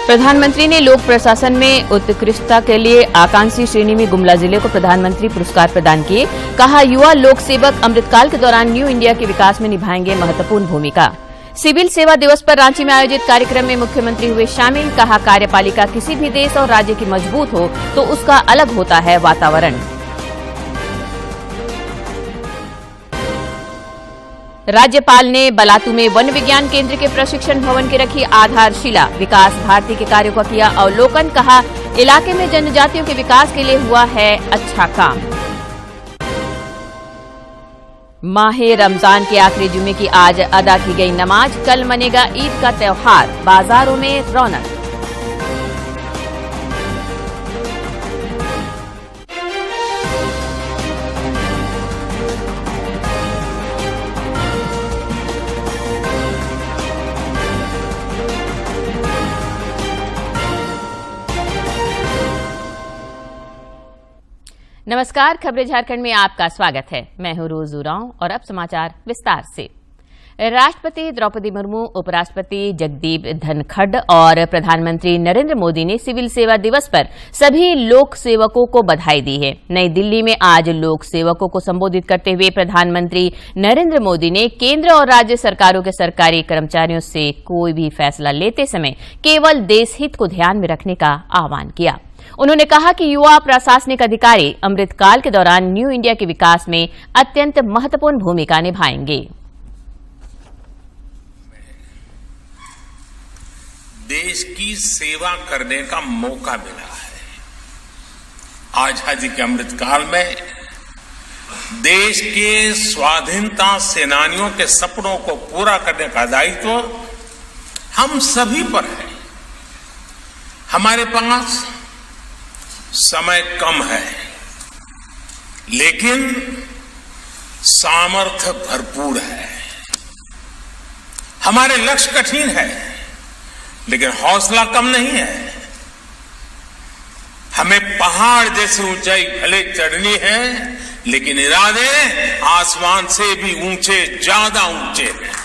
प्रधानमंत्री ने लोक प्रशासन में उत्कृष्टता के लिए आकांक्षी श्रेणी में गुमला जिले को प्रधानमंत्री पुरस्कार प्रदान किए। कहा, युवा लोक सेवक अमृतकाल के दौरान न्यू इंडिया के विकास में निभाएंगे महत्वपूर्ण भूमिका। सिविल सेवा दिवस पर रांची में आयोजित कार्यक्रम में मुख्यमंत्री हुए शामिल। कहा, कार्यपालिका किसी भी देश और राज्य की मजबूत हो तो उसका अलग होता है वातावरण। राज्यपाल ने बलातू में वन विज्ञान केंद्र के प्रशिक्षण भवन की रखी आधारशिला। विकास भारती के कार्यों का किया अवलोकन। कहा, इलाके में जनजातियों के विकास के लिए हुआ है अच्छा काम। माहे रमजान के आखिरी जुमे की आज अदा की गई नमाज। कल मनेगा ईद का त्योहार। बाजारों में रौनक। नमस्कार, खबरें झारखंड में आपका स्वागत है। मैं हूं रोज उरांव और अब समाचार विस्तार से। राष्ट्रपति द्रौपदी मुर्मू, उपराष्ट्रपति जगदीप धनखड़ और प्रधानमंत्री नरेंद्र मोदी ने सिविल सेवा दिवस पर सभी लोक सेवकों को बधाई दी है। नई दिल्ली में आज लोक सेवकों को संबोधित करते हुए प्रधानमंत्री नरेंद्र मोदी ने केंद्र और राज्य सरकारों के सरकारी कर्मचारियों से कोई भी फैसला लेते समय केवल देश हित को ध्यान में रखने का आह्वान किया। उन्होंने कहा कि युवा प्रशासनिक अधिकारी अमृतकाल के दौरान न्यू इंडिया के विकास में अत्यंत महत्वपूर्ण भूमिका निभाएंगे। देश की सेवा करने का मौका मिला है। आजादी के अमृतकाल में देश के स्वाधीनता सेनानियों के सपनों को पूरा करने का दायित्व हम सभी पर है। हमारे पास समय कम है, लेकिन सामर्थ्य भरपूर है। हमारे लक्ष्य कठिन है, लेकिन हौसला कम नहीं है। हमें पहाड़ जैसी ऊंचाई भले चढ़नी है, लेकिन इरादे आसमान से भी ऊंचे, ज्यादा ऊंचे हैं।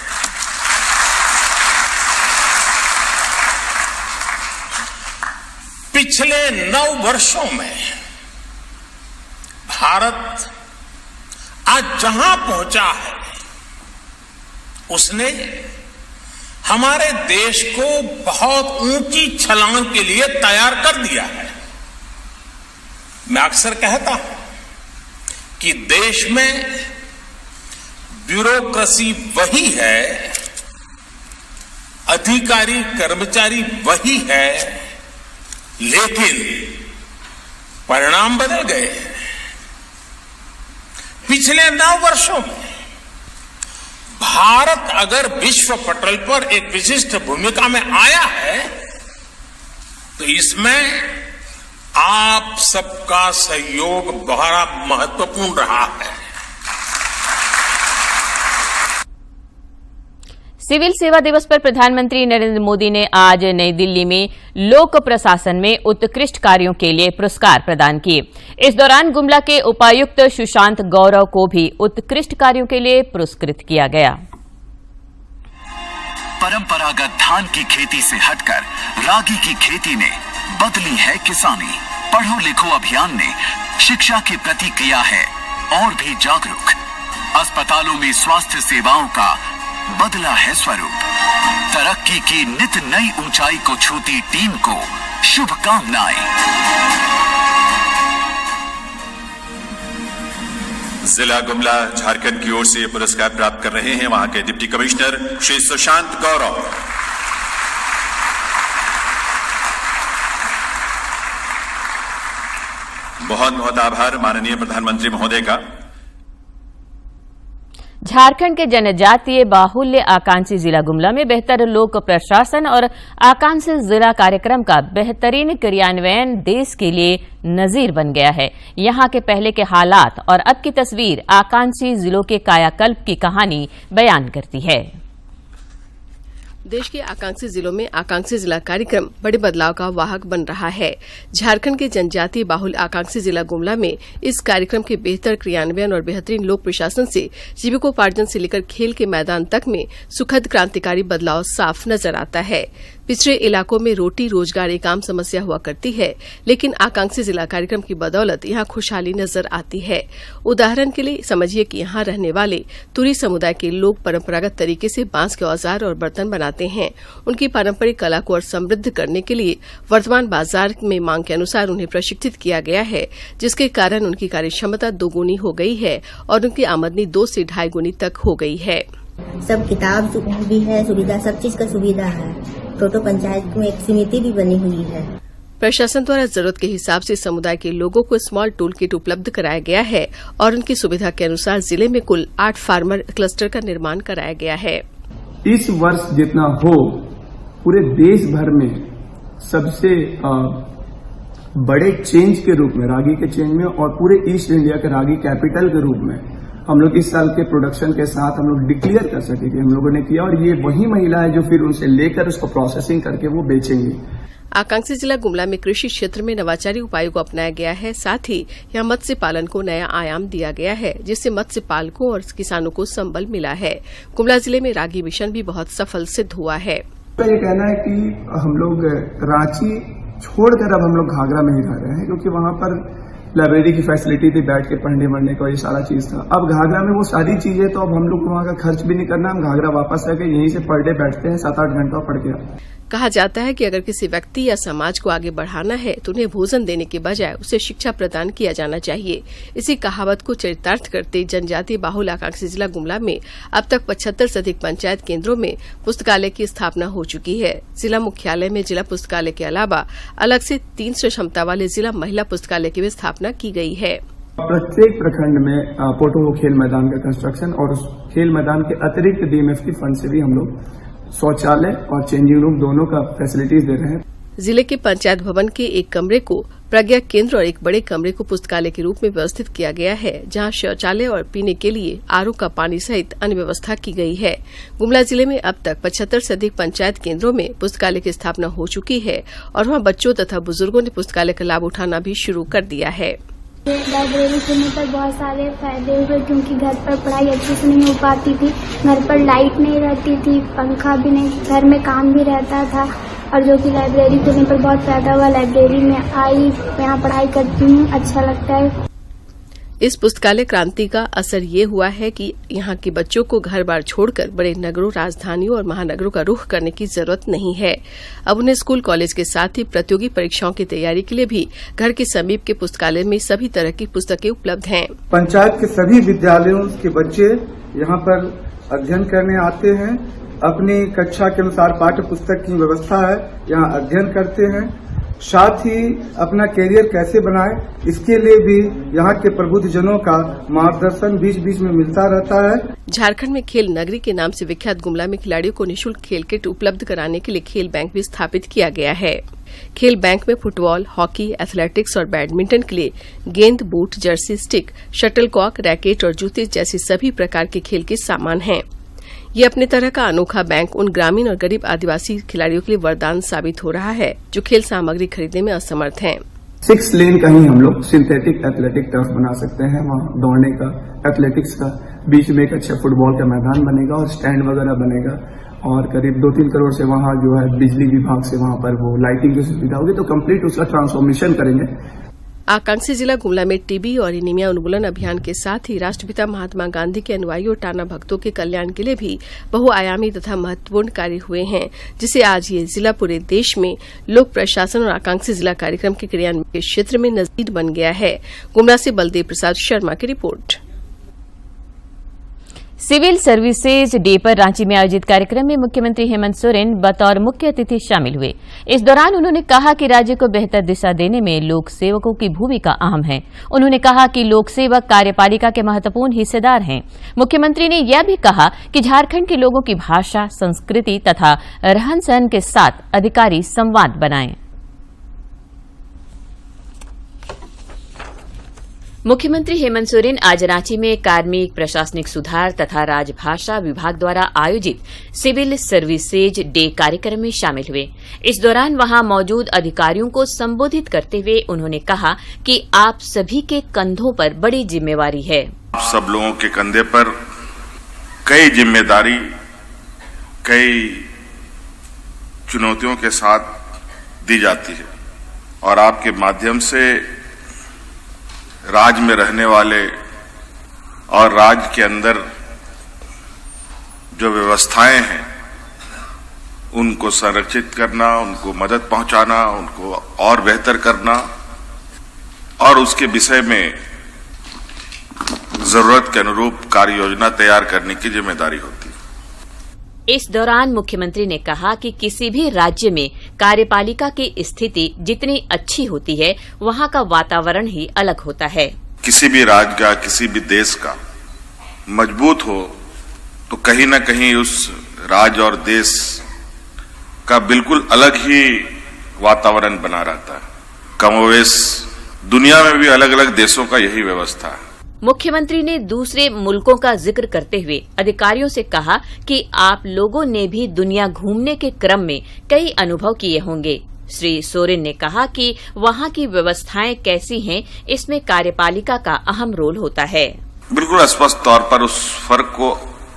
पिछले 9 वर्षों में भारत आज जहां पहुंचा है, उसने हमारे देश को बहुत ऊंची छलांग के लिए तैयार कर दिया है। मैं अक्सर कहता हूं कि देश में ब्यूरोक्रेसी वही है, अधिकारी कर्मचारी वही है, लेकिन परिणाम बदल गए। पिछले 9 वर्षों में भारत अगर विश्व पटल पर एक विशिष्ट भूमिका में आया है, तो इसमें आप सबका सहयोग बड़ा महत्वपूर्ण रहा है। सिविल सेवा दिवस पर प्रधानमंत्री नरेंद्र मोदी ने आज नई दिल्ली में लोक प्रशासन में उत्कृष्ट कार्यों के लिए पुरस्कार प्रदान किए। इस दौरान गुमला के उपायुक्त सुशांत गौरव को भी उत्कृष्ट कार्यों के लिए पुरस्कृत किया गया। परंपरागत धान की खेती से हटकर रागी की खेती ने बदली है किसानी। पढ़ो लिखो अभियान ने शिक्षा के प्रति किया है और भी जागरूक। अस्पतालों में स्वास्थ्य सेवाओं का बदला है स्वरूप। तरक्की की नित नई ऊंचाई को छूती टीम को शुभकामनाएं। जिला गुमला झारखंड की ओर से पुरस्कार प्राप्त कर रहे हैं वहां के डिप्टी कमिश्नर श्री सुशांत गौरव। बहुत बहुत आभार माननीय प्रधानमंत्री महोदय का। झारखंड के जनजातीय बाहुल्य आकांक्षी जिला गुमला में बेहतर लोक प्रशासन और आकांक्षी जिला कार्यक्रम का बेहतरीन क्रियान्वयन देश के लिए नजीर बन गया है। यहां के पहले के हालात और अब की तस्वीर आकांक्षी जिलों के कायाकल्प की कहानी बयान करती है। देश के आकांक्षी जिलों में आकांक्षी जिला कार्यक्रम बड़े बदलाव का वाहक बन रहा है। झारखंड के जनजातीय बाहुल आकांक्षी जिला गुमला में इस कार्यक्रम के बेहतर क्रियान्वयन और बेहतरीन लोक प्रशासन से जीविकोपार्जन से लेकर खेल के मैदान तक में सुखद क्रांतिकारी बदलाव साफ नजर आता है। पिछड़े इलाकों में रोटी रोजगार एक आम समस्या हुआ करती है, लेकिन आकांक्षी जिला कार्यक्रम की बदौलत यहाँ खुशहाली नजर आती है। उदाहरण के लिए समझिए कि यहाँ रहने वाले तुरी समुदाय के लोग परंपरागत तरीके से बांस के औजार और बर्तन बनाते हैं। उनकी पारंपरिक कला को और समृद्ध करने के लिए वर्तमान बाजार में मांग के अनुसार उन्हें प्रशिक्षित किया गया है, जिसके कारण उनकी कार्य क्षमता दोगुनी हो गई है और उनकी आमदनी 2 से 2.5 गुनी तक हो गई है। सब किताब भी है, सुविधा सब चीज का सुविधा है। टोटो पंचायत में एक समिति भी बनी हुई है। प्रशासन द्वारा जरूरत के हिसाब से समुदाय के लोगों को स्मॉल टूल किट उपलब्ध कराया गया है और उनकी सुविधा के अनुसार जिले में कुल 8 फार्मर क्लस्टर का निर्माण कराया गया है। इस वर्ष जितना हो पूरे देश भर में सबसे बड़े चेंज के रूप में, रागी के चेंज में और पूरे ईस्ट इंडिया के रागी कैपिटल के रूप में हम लोग इस साल के प्रोडक्शन के साथ हम लोग डिक्लेयर कर सके कि हम लोगों ने किया, और ये वही महिला है जो फिर उनसे लेकर उसको प्रोसेसिंग करके वो बेचेंगी। आकांक्षी जिला गुमला में कृषि क्षेत्र में नवाचारी उपायों को अपनाया गया है। साथ ही यहाँ मत्स्य पालन को नया आयाम दिया गया है, जिससे मत्स्य पालकों और किसानों को संबल मिला है। गुमला जिले में रागी मिशन भी बहुत सफल सिद्ध हुआ है। ये कहना है कि हम लोग रांची छोड़कर अब हम लोग घाघरा में ही रह रहे हैं, क्योंकि वहां पर लाइब्रेरी की फैसिलिटी थी, बैठ के पढ़ने वढ़ने का ये सारा चीज था। अब घाघरा में वो सारी चीजें, तो अब हम लोग को वहां का खर्च भी नहीं करना, हम घाघरा वापस आके यहीं से पर डे बैठते हैं, 7-8 घंटा पढ़ के। कहा जाता है कि अगर किसी व्यक्ति या समाज को आगे बढ़ाना है तो उन्हें भोजन देने के बजाय उसे शिक्षा प्रदान किया जाना चाहिए। इसी कहावत को चरितार्थ करते जनजातीय बाहुल आकांक्षी जिला गुमला में अब तक 75 से अधिक पंचायत केंद्रों में पुस्तकालय की स्थापना हो चुकी है। जिला मुख्यालय में जिला पुस्तकालय के अलावा अलग से 300 क्षमता वाले जिला महिला पुस्तकालय की भी स्थापना की गई है। प्रत्येक प्रखंड में पोटो खेल मैदान का कंस्ट्रक्शन और उस खेल मैदान के अतिरिक्त डीएमएफ की फंड से भी हम लोग शौचालय और चेंजिंग रूम दोनों का फैसिलिटीज दे रहे हैं। जिले के पंचायत भवन के एक कमरे को प्रज्ञा केंद्र और एक बड़े कमरे को पुस्तकालय के रूप में व्यवस्थित किया गया है, जहां शौचालय और पीने के लिए आरओ का पानी सहित अन्य व्यवस्था की गई है। गुमला जिले में अब तक 75 से अधिक पंचायत केंद्रों में पुस्तकालय की स्थापना हो चुकी है और वहां बच्चों तथा बुजुर्गों ने पुस्तकालय का लाभ उठाना भी शुरू कर दिया है। लाइब्रेरी खुलने पर बहुत सारे फायदे हुए, क्योंकि घर पर पढ़ाई अच्छे से नहीं हो पाती थी। घर पर लाइट नहीं रहती थी, पंखा भी नहीं, घर में काम भी रहता था। और जो कि लाइब्रेरी खुलने पर बहुत फायदा हुआ। लाइब्रेरी में आई, यहाँ पढ़ाई करती हूँ, अच्छा लगता है। इस पुस्तकालय क्रांति का असर ये हुआ है कि यहाँ के बच्चों को घर बार छोड़कर बड़े नगरों, राजधानियों और महानगरों का रुख करने की जरूरत नहीं है। अब उन्हें स्कूल, कॉलेज के साथ ही प्रतियोगी परीक्षाओं की तैयारी के लिए भी घर के समीप के पुस्तकालय में सभी तरह की पुस्तकें उपलब्ध हैं। पंचायत के सभी विद्यालयों के बच्चे यहाँ पर अध्ययन करने आते हैं। अपनी कक्षा के अनुसार पाठ्य पुस्तक की व्यवस्था है, यहाँ अध्ययन करते हैं। साथ ही अपना कैरियर कैसे बनाए, इसके लिए भी यहाँ के प्रबुद्धजनों का मार्गदर्शन बीच बीच में मिलता रहता है। झारखंड में खेल नगरी के नाम से विख्यात गुमला में खिलाड़ियों को निःशुल्क खेल किट उपलब्ध कराने के लिए खेल बैंक भी स्थापित किया गया है। खेल बैंक में फुटबॉल, हॉकी, एथलेटिक्स और बैडमिंटन के लिए गेंद, boot, Jersey, stick, shuttlecock, racket और जूते जैसे सभी प्रकार के खेल के सामान हैं। ये अपने तरह का अनोखा बैंक उन ग्रामीण और गरीब आदिवासी खिलाड़ियों के लिए वरदान साबित हो रहा है जो खेल सामग्री खरीदने में असमर्थ हैं। 6 लेन का ही हम लोग सिंथेटिक एथलेटिक टर्फ बना सकते हैं। वहाँ दौड़ने का, एथलेटिक्स का, बीच में एक अच्छा फुटबॉल का मैदान बनेगा और स्टैंड वगैरह बनेगा। और करीब 2-3 करोड़ से वहाँ जो है बिजली विभाग से वहाँ पर वो लाइटिंग की सुविधा होगी, तो कंप्लीट उसका ट्रांसफॉर्मेशन करेंगे। आकांक्षी जिला गुमला में टीबी और एनीमिया उन्मूलन अभियान के साथ ही राष्ट्रपिता महात्मा गांधी के अनुयायियों और टाना भक्तों के कल्याण के लिए भी बहुआयामी तथा महत्वपूर्ण कार्य हुए हैं, जिसे आज ये जिला पूरे देश में लोक प्रशासन और आकांक्षी जिला कार्यक्रम के क्रियान्वयन के क्षेत्र में नजीर बन गया है। गुमला से बलदेव प्रसाद शर्मा की रिपोर्ट। सिविल सर्विसेज डे पर रांची में आयोजित कार्यक्रम में मुख्यमंत्री हेमंत सोरेन बतौर मुख्य अतिथि शामिल हुए। इस दौरान उन्होंने कहा कि राज्य को बेहतर दिशा देने में लोक सेवकों की भूमिका अहम है। उन्होंने कहा कि लोक सेवक कार्यपालिका के महत्वपूर्ण हिस्सेदार हैं। मुख्यमंत्री ने यह भी कहा कि झारखंड के लोगों की भाषा, संस्कृति तथा रहन सहन के साथ अधिकारी संवाद बनाएं। मुख्यमंत्री हेमंत सोरेन आज रांची में कार्मिक प्रशासनिक सुधार तथा राजभाषा विभाग द्वारा आयोजित सिविल सर्विसेज डे कार्यक्रम में शामिल हुए। इस दौरान वहां मौजूद अधिकारियों को संबोधित करते हुए उन्होंने कहा कि आप सभी के कंधों पर बड़ी जिम्मेवारी है। सब लोगों के कंधे पर कई जिम्मेदारी, कई चुनौतियों के साथ दी जाती है और आपके माध्यम से राज्य में रहने वाले और राज्य के अंदर जो व्यवस्थाएं हैं उनको संरक्षित करना, उनको मदद पहुंचाना, उनको और बेहतर करना और उसके विषय में जरूरत के अनुरूप कार्य योजना तैयार करने की जिम्मेदारी होती है। इस दौरान मुख्यमंत्री ने कहा कि किसी भी राज्य में कार्यपालिका की स्थिति जितनी अच्छी होती है वहां का वातावरण ही अलग होता है। किसी भी राज्य का, किसी भी देश का मजबूत हो तो कहीं न कहीं उस राज्य और देश का बिल्कुल अलग ही वातावरण बना रहता है। कमोवेश दुनिया में भी अलग अलग देशों का यही व्यवस्था है। मुख्यमंत्री ने दूसरे मुल्कों का जिक्र करते हुए अधिकारियों से कहा कि आप लोगों ने भी दुनिया घूमने के क्रम में कई अनुभव किए होंगे। श्री सोरेन ने कहा कि वहां की व्यवस्थाएं कैसी हैं, इसमें कार्यपालिका का अहम रोल होता है। बिल्कुल स्पष्ट तौर पर उस फर्क को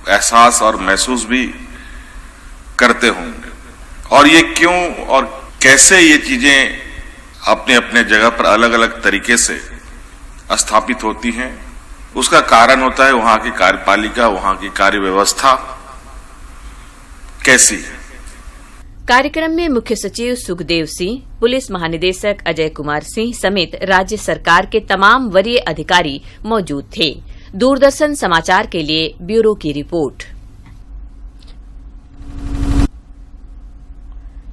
एहसास और महसूस भी करते होंगे और ये क्यों और कैसे ये चीजें अपने अपने जगह पर अलग अलग तरीके से स्थापित होती हैं। उसका कारण होता है वहां की कार्यपालिका, वहां की कार्य व्यवस्था कैसी है। कार्यक्रम में मुख्य सचिव सुखदेव सिंह, पुलिस महानिदेशक अजय कुमार सिंह समेत राज्य सरकार के तमाम वरीय अधिकारी मौजूद थे। दूरदर्शन समाचार के लिए ब्यूरो की रिपोर्ट।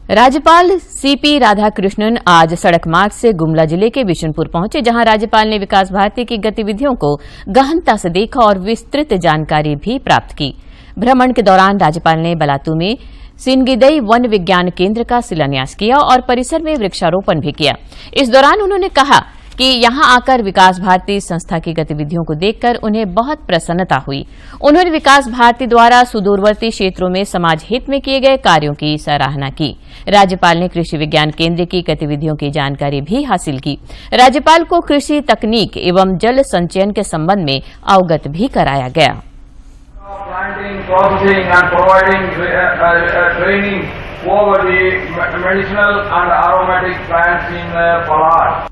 राज्यपाल सीपी राधाकृष्णन आज सड़क मार्ग से गुमला जिले के बिशनपुर पहुंचे, जहां राज्यपाल ने विकास भारती की गतिविधियों को गहनता से देखा और विस्तृत जानकारी भी प्राप्त की। भ्रमण के दौरान राज्यपाल ने बलातू में सिनगिदई वन विज्ञान केंद्र का शिलान्यास किया और परिसर में वृक्षारोपण भी किया। इस दौरान उन्होंने कहा कि यहां आकर विकास भारती संस्था की गतिविधियों को देखकर उन्हें बहुत प्रसन्नता हुई। उन्होंने विकास भारती द्वारा सुदूरवर्ती क्षेत्रों में समाज हित में किए गए कार्यों की सराहना की। राज्यपाल ने कृषि विज्ञान केंद्र की गतिविधियों की जानकारी भी हासिल की। राज्यपाल को कृषि तकनीक एवं जल संचयन के संबंध में अवगत भी कराया गया। Planting, processing and providing training over the medicinal and aromatic plants in Palad.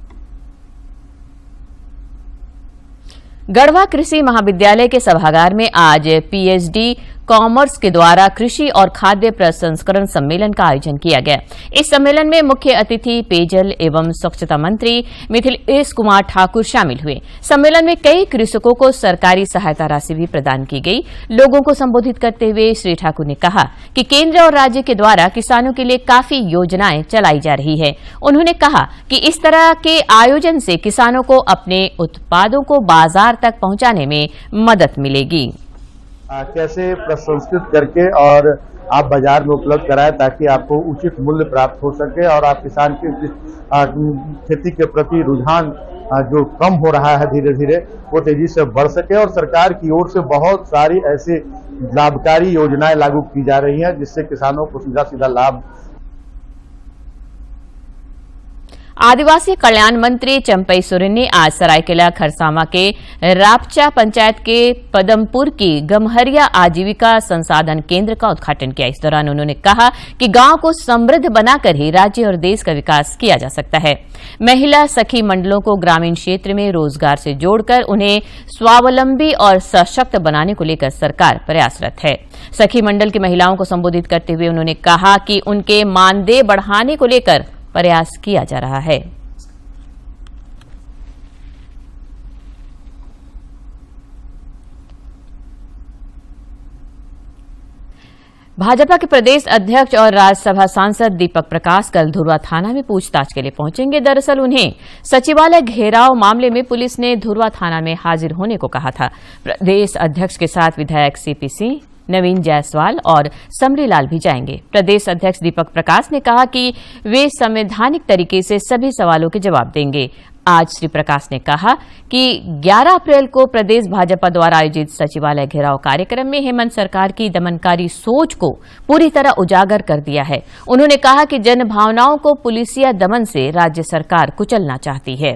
Garhwa कृषि महाविद्यालय के सभागार में आज पीएचडी कॉमर्स के द्वारा कृषि और खाद्य प्रसंस्करण सम्मेलन का आयोजन किया गया। इस सम्मेलन में मुख्य अतिथि पेयजल एवं स्वच्छता मंत्री मिथिलेश कुमार ठाकुर शामिल हुए। सम्मेलन में कई कृषकों को सरकारी सहायता राशि भी प्रदान की गई। लोगों को संबोधित करते हुए श्री ठाकुर ने कहा कि केंद्र और राज्य के द्वारा किसानों के लिए काफी योजनाएं चलाई जा रही है। उन्होंने कहा कि इस तरह के आयोजन से किसानों को अपने उत्पादों को बाजार तक पहुंचाने में मदद मिलेगी। कैसे प्रसंस्कृत करके और आप बाजार में उपलब्ध कराएं ताकि आपको उचित मूल्य प्राप्त हो सके और आप किसान के खेती के प्रति रुझान जो कम हो रहा है धीरे धीरे वो तेजी से बढ़ सके। और सरकार की ओर से बहुत सारी ऐसी लाभकारी योजनाएं लागू की जा रही हैं जिससे किसानों को सीधा सीधा लाभ। आदिवासी कल्याण मंत्री चंपई सोरेन ने आज सरायकेला खरसावा के रापचा पंचायत के पदमपुर की गमहरिया आजीविका संसाधन केंद्र का उद्घाटन किया। इस दौरान उन्होंने कहा कि गांव को समृद्ध बनाकर ही राज्य और देश का विकास किया जा सकता है। महिला सखी मंडलों को ग्रामीण क्षेत्र में रोजगार से जोड़कर उन्हें स्वावलंबी और सशक्त बनाने को लेकर सरकार प्रयासरत है। सखी मंडल की महिलाओं को संबोधित करते हुए उन्होंने कहा कि उनके मानदेय बढ़ाने को लेकर प्रयास किया जा रहा है। भाजपा के प्रदेश अध्यक्ष और राज्यसभा सांसद दीपक प्रकाश कल धुर्वा थाना में पूछताछ के लिए पहुंचेंगे। दरअसल उन्हें सचिवालय घेराव मामले में पुलिस ने धुर्वा थाना में हाजिर होने को कहा था। प्रदेश अध्यक्ष के साथ विधायक सीपी सिंह, नवीन जायसवाल और समरीलाल भी जाएंगे। प्रदेश अध्यक्ष दीपक प्रकाश ने कहा कि वे संवैधानिक तरीके से सभी सवालों के जवाब देंगे। आज श्री प्रकाश ने कहा कि 11 अप्रैल को प्रदेश भाजपा द्वारा आयोजित सचिवालय घेराव कार्यक्रम में हेमंत सरकार की दमनकारी सोच को पूरी तरह उजागर कर दिया है। उन्होंने कहा कि जन भावनाओं को पुलिसिया दमन से राज्य सरकार कुचलना चाहती है।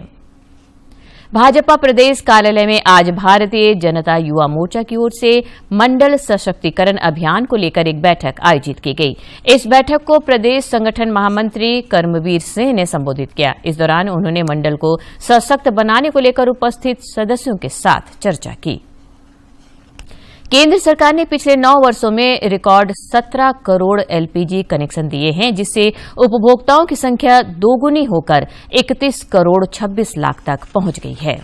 भाजपा प्रदेश कार्यालय में आज भारतीय जनता युवा मोर्चा की ओर से मंडल सशक्तिकरण अभियान को लेकर एक बैठक आयोजित की गई। इस बैठक को प्रदेश संगठन महामंत्री कर्मवीर सिंह ने संबोधित किया। इस दौरान उन्होंने मंडल को सशक्त बनाने को लेकर उपस्थित सदस्यों के साथ चर्चा की। केंद्र सरकार ने पिछले 9 वर्षों में रिकॉर्ड 17 करोड़ एलपीजी कनेक्शन दिए हैं, जिससे उपभोक्ताओं की संख्या दोगुनी होकर 31 करोड़ 26 लाख तक पहुंच गई है।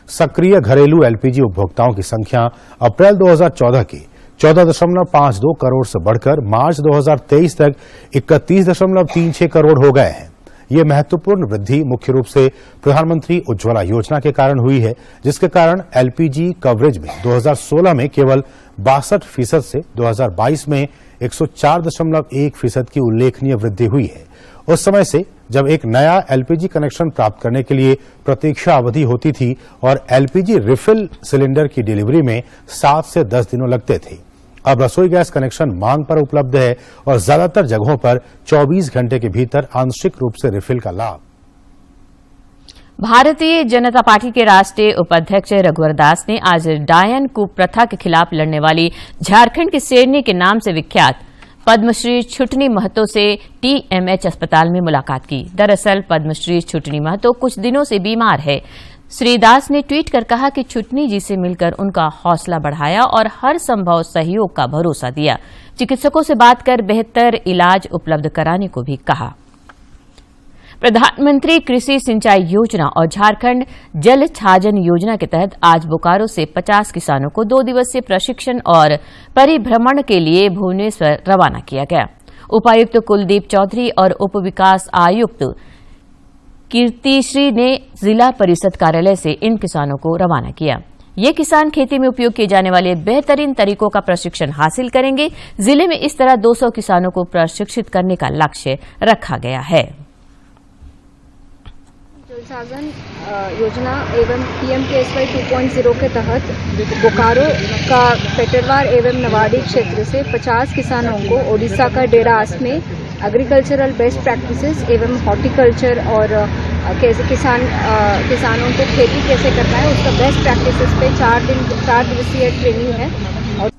सक्रिय घरेलू एलपीजी उपभोक्ताओं की संख्या अप्रैल 2014 की 14.52 करोड़ से बढ़कर मार्च 2023 तक 31.36 करोड़ हो गए हैं। ये महत्वपूर्ण वृद्धि मुख्य रूप से प्रधानमंत्री उज्ज्वला योजना के कारण हुई है, जिसके कारण एलपीजी कवरेज में 2016 में केवल 62% से 2022 में 104.1% की उल्लेखनीय वृद्धि हुई है। उस समय से जब एक नया एलपीजी कनेक्शन प्राप्त करने के लिए प्रतीक्षा अवधि होती थी और एलपीजी रिफिल सिलेंडर की डिलीवरी में 7 से 10 दिनों लगते थे, अब रसोई गैस कनेक्शन मांग पर उपलब्ध है और ज्यादातर जगहों पर 24 घंटे के भीतर आंशिक रूप से रिफिल का लाभ। भारतीय जनता पार्टी के राष्ट्रीय उपाध्यक्ष रघुवर दास ने आज डायन कुप्रथा के खिलाफ लड़ने वाली झारखंड की शेरनी के नाम से विख्यात पद्मश्री छुटनी महतो से टीएमएच अस्पताल में मुलाकात की। दरअसल पद्मश्री छुटनी महतो कुछ दिनों से बीमार है। श्री दास ने ट्वीट कर कहा कि छुटनी जी से मिलकर उनका हौसला बढ़ाया और हर संभव सहयोग का भरोसा दिया। चिकित्सकों से बात कर बेहतर इलाज उपलब्ध कराने को भी कहा। प्रधानमंत्री कृषि सिंचाई योजना और झारखंड जल छाजन योजना के तहत आज बोकारो से 50 किसानों को 2 दिवसीय प्रशिक्षण और परिभ्रमण के लिए भुवनेश्वर रवाना किया गया। उपायुक्त कुलदीप चौधरी और उप विकास आयुक्त कीर्तिश्री ने जिला परिषद कार्यालय से इन किसानों को रवाना किया। ये किसान खेती में उपयोग किए जाने वाले बेहतरीन तरीकों का प्रशिक्षण हासिल करेंगे। जिले में इस तरह 200 किसानों को प्रशिक्षित करने का लक्ष्य रखा गया है। जल साधन योजना एवं पीएमकेएसवाई 2.0 के तहत बोकारो का पेटरवार एवं नवाड़ी क्षेत्र से 50 किसानों को ओडिशा का डेरास में एग्रीकल्चरल बेस्ट प्रैक्टिसेस एवं हॉर्टिकल्चर और कैसे किसानों को खेती कैसे करना है उसका बेस्ट प्रैक्टिसेस पे 4 दिवसीय ट्रेनिंग है।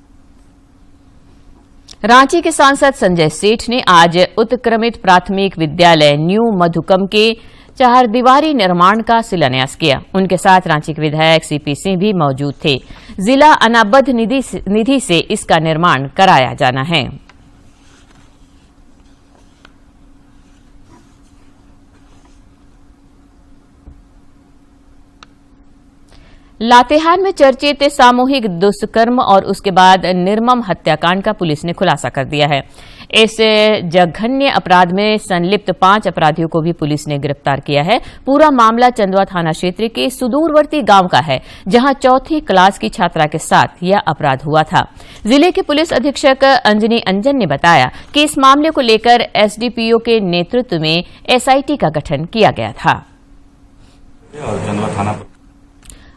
रांची के सांसद संजय सेठ ने आज उत्क्रमित प्राथमिक विद्यालय न्यू मधुकम के 4 दीवारी निर्माण का शिलान्यास किया। उनके साथ रांची के विधायक सीपी सिंह भी मौजूद थे। जिला अनाबद्ध निधि से इसका निर्माण कराया जाना है। लातेहार में चर्चित सामूहिक दुष्कर्म और उसके बाद निर्मम हत्याकांड का पुलिस ने खुलासा कर दिया है। इस जघन्य अपराध में संलिप्त 5 अपराधियों को भी पुलिस ने गिरफ्तार किया है। पूरा मामला चंदवा थाना क्षेत्र के सुदूरवर्ती गांव का है, जहां 4th क्लास की छात्रा के साथ यह अपराध हुआ था। जिले के पुलिस अधीक्षक अंजनी अंजन ने बताया कि इस मामले को लेकर एसडीपीओ के नेतृत्व में एसआईटी का गठन किया गया था।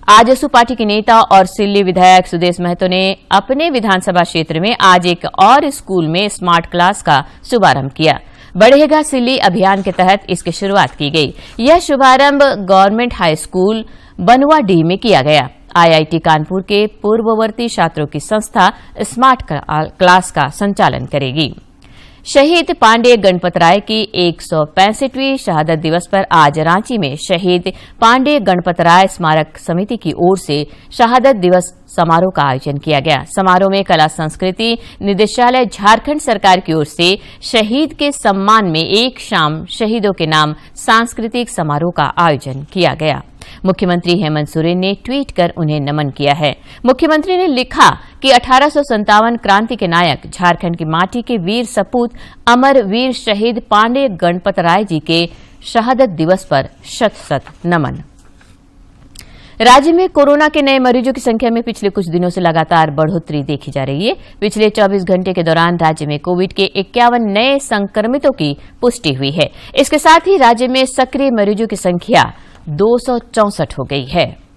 आजसू पार्टी के नेता और सिल्ली विधायक सुदेश महतो ने अपने विधानसभा क्षेत्र में आज एक और स्कूल में स्मार्ट क्लास का शुभारंभ किया। बढ़ेगा सिल्ली अभियान के तहत इसकी शुरुआत की गई। यह शुभारंभ गवर्नमेंट हाई स्कूल बनुआडीह में किया गया। आईआईटी कानपुर के पूर्ववर्ती छात्रों की संस्था स्मार्ट क्लास का संचालन करेगी। शहीद पांडे गणपत राय की 165वीं शहादत दिवस पर आज रांची में शहीद पांडे गणपत राय स्मारक समिति की ओर से शहादत दिवस समारोह का आयोजन किया गया। समारोह में कला संस्कृति निदेशालय झारखंड सरकार की ओर से शहीद के सम्मान में एक शाम शहीदों के नाम सांस्कृतिक समारोह का आयोजन किया गया। मुख्यमंत्री हेमंत सोरेन ने ट्वीट कर उन्हें नमन किया है। मुख्यमंत्री ने लिखा कि 1857 क्रांति के नायक झारखंड की माटी के वीर सपूत अमर वीर शहीद पांडे गणपत राय जी के शहादत दिवस पर शत-शत नमन। राज्य में कोरोना के नए मरीजों की संख्या में पिछले कुछ दिनों से लगातार बढ़ोतरी देखी जा रही है। पिछले 24 घंटे के दौरान राज्य में कोविड के 51 नए संक्रमितों की पुष्टि हुई है। इसके साथ ही राज्य में सक्रिय मरीजों की संख्या 264 हो गई है।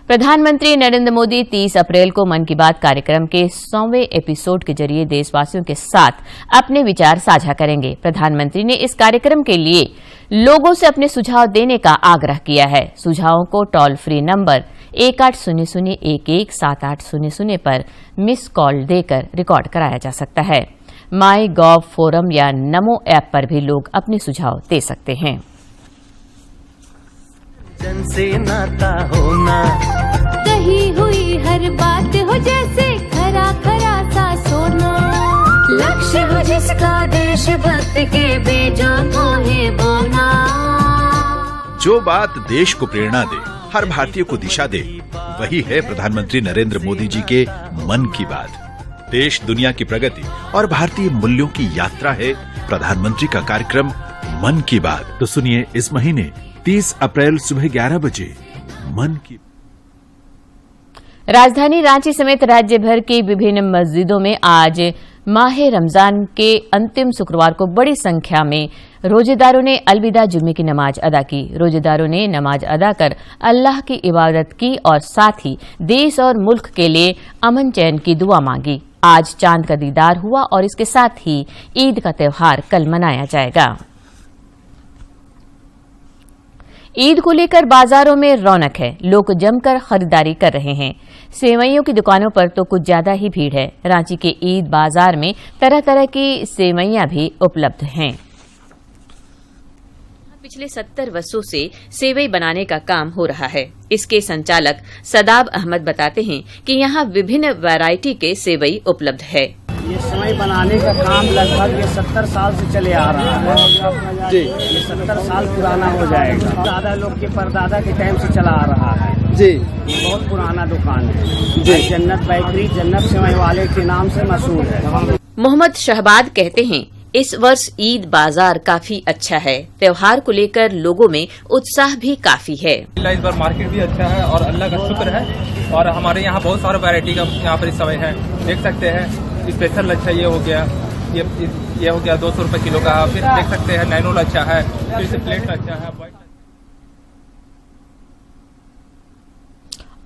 प्रधानमंत्री नरेंद्र मोदी 30 अप्रैल को मन की बात कार्यक्रम के 100वें एपिसोड के जरिए देशवासियों के साथ अपने विचार साझा करेंगे। प्रधानमंत्री ने इस कार्यक्रम के लिए लोगों से अपने सुझाव देने का आग्रह किया है। सुझावों को टोल फ्री नंबर 1800117800 पर मिस कॉल देकर रिकॉर्ड कराया जा सकता है। माई गॉव फोरम या नमो ऐप पर भी लोग अपने सुझाव दे सकते हैं। जन से नाता होना, कही हुई हर बात हो जैसे खरा खरा सा सोना, लक्ष्य हो जिसका देशभक्त के बीजों को ही बोना। जो बात देश को प्रेरणा दे, हर भारतीय को दिशा दे, वही है प्रधानमंत्री नरेंद्र मोदी जी के मन की बात। देश दुनिया की प्रगति और भारतीय मूल्यों की यात्रा है प्रधानमंत्री का कार्यक्रम मन की बात। तो सुनिए इस महीने 30 अप्रैल सुबह 11 बजे मन की। राजधानी रांची समेत राज्य भर की विभिन्न मस्जिदों में आज माह रमजान के अंतिम शुक्रवार को बड़ी संख्या में रोजेदारों ने अलविदा जुम्मे की नमाज अदा की। रोजेदारों ने नमाज अदा कर अल्लाह की इबादत की और साथ ही देश और मुल्क के लिए अमन चैन की दुआ मांगी। आज चांद का दीदार हुआ और इसके साथ ही ईद का त्यौहार कल मनाया जाएगा। ईद को लेकर बाजारों में रौनक है। लोग जमकर खरीदारी कर रहे हैं। सेवइयों की दुकानों पर तो कुछ ज्यादा ही भीड़ है। रांची के ईद बाजार में तरह तरह की सेवइयां भी उपलब्ध हैं। पिछले 70 वर्षों से सेवई बनाने का काम हो रहा है। इसके संचालक सदाब अहमद बताते हैं कि यहाँ विभिन्न वैरायटी के सेवई उपलब्ध है। ये सेवई बनाने का काम लगभग 70 साल से चले आ रहा है जी। ये 70 साल पुराना हो जाएगा। दादा लोग के परदादा के टाइम से चला आ रहा है जी। ये बहुत पुराना दुकान है जी। जन्नत बेकरी जन्नत सेवई वाले के नाम से मशहूर है। मोहम्मद शहबाद कहते हैं इस वर्ष ईद बाजार काफी अच्छा है। त्योहार को लेकर लोगों में उत्साह भी काफी है। इस बार मार्केट भी अच्छा है और अल्लाह का शुक्र है। और हमारे यहाँ बहुत सारा वैरायटी का यहाँ पर इस समय है, देख सकते हैं। स्पेशल अच्छा ये हो गया, ये हो गया 200 रुपए किलो का। फिर देख सकते हैं नैनोल अच्छा है, फिर से प्लेट अच्छा है।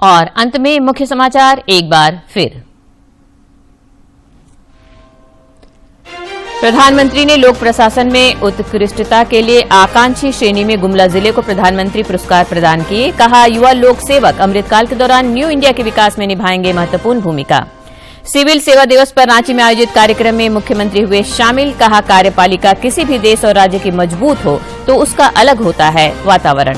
और अंत में मुख्य समाचार एक बार फिर। प्रधानमंत्री ने लोक प्रशासन में उत्कृष्टता के लिए आकांक्षी श्रेणी में गुमला जिले को प्रधानमंत्री पुरस्कार प्रदान किए। कहा युवा लोक सेवक अमृतकाल के दौरान न्यू इंडिया के विकास में निभाएंगे महत्वपूर्ण भूमिका। सिविल सेवा दिवस पर रांची में आयोजित कार्यक्रम में मुख्यमंत्री हुए शामिल। कहा कार्यपालिका किसी भी देश और राज्य की मजबूत हो तो उसका अलग होता है वातावरण।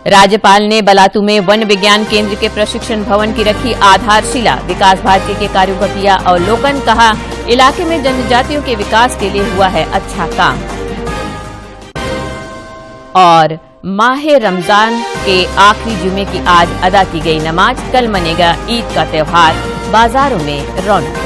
राज्यपाल ने बलातू में वन विज्ञान केंद्र के प्रशिक्षण भवन की रखी आधारशिला। विकास भारती के कार्यों का किया अवलोकन। कहा इलाके में जनजातियों के विकास के लिए हुआ है अच्छा काम। और माह रमजान के आखिरी जुमे की आज अदा की गई नमाज। कल मनेगा ईद का त्यौहार। बाजारों में रौनक।